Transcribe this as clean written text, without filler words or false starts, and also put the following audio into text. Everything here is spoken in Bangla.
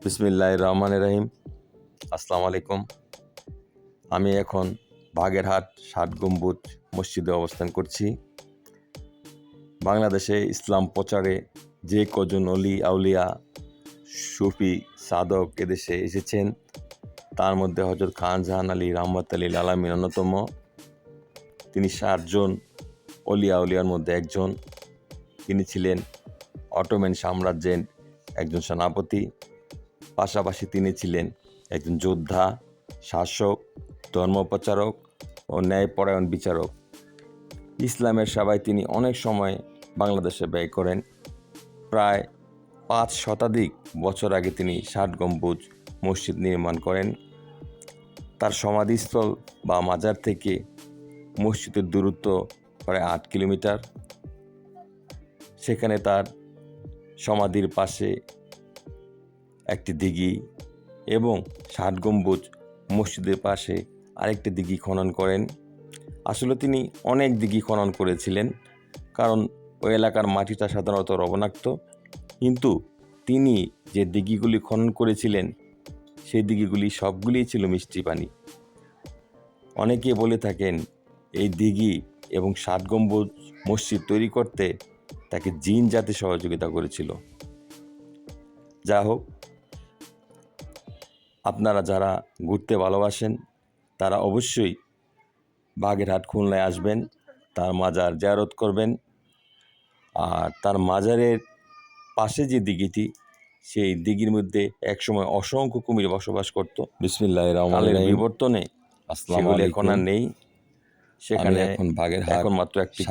বিসমিল্লাহির রহমানির রহিম। আসসালামু আলাইকুম। আমি এখন বাগেরহাট ৭ গম্বুজ মসজিদে অবস্থান করছি। বাংলাদেশে ইসলাম প্রচারে যে কজন অলি আউলিয়া সুফি সাধক এদেশে এসেছেন, তার মধ্যে হযরত খান জাহান আলী রাহমাতুল লিল আলামিন অন্যতম। তিনি ৭ জন অলি আউলিয়ার মধ্যে একজন। তিনি ছিলেন অটোম্যান সাম্রাজ্যের একজন সেনাপতি। পাশাপাশি তিনি ছিলেন একজন যোদ্ধা, শাসক, ধর্মপ্রচারক ও ন্যায়পরায়ণ বিচারক। ইসলামের সেবায় তিনি অনেক সময় বাংলাদেশে ব্যয় করেন। প্রায় ৫ শতাধিক বছর আগে তিনি ৭ গম্বুজ মসজিদ নির্মাণ করেন। তার সমাধিস্থল বা মাজার থেকে মসজিদের দূরত্ব প্রায় ৮ কিলোমিটার। সেখানে তার সমাধির পাশে একটি দিঘি এবং ৭ গম্বুজ মসজিদের পাশে আরেকটি দিঘি খনন করেন। আসলে তিনি অনেক দিঘি খনন করেছিলেন, কারণ ওই এলাকার মাটিটা সাধারণত লবণাক্ত। কিন্তু তিনি যে দিঘিগুলি খনন করেছিলেন, সেই দিঘিগুলি সবগুলিই ছিল মিষ্টি পানি। অনেকে বলে থাকেন এই দিঘি এবং ৭ গম্বুজ মসজিদ তৈরি করতে তাকে জিন জাতি সহযোগিতা করেছিল। যা হোক, আপনারা যারা ঘুরতে ভালোবাসেন তারা অবশ্যই বাগেরহাট খুলনায় আসবেন, তার মাজার জিয়ারত করবেন। আর তার মাজারের পাশে যে দিঘিটি, সেই দিঘির মধ্যে একসময় অসংখ্য কুমির বসবাস করত। বিসমিল্লাহির রহমানির রহিম। বিবর্তনে সেগুলি এখন আর নেই। সেখানে এখন মাত্র একটি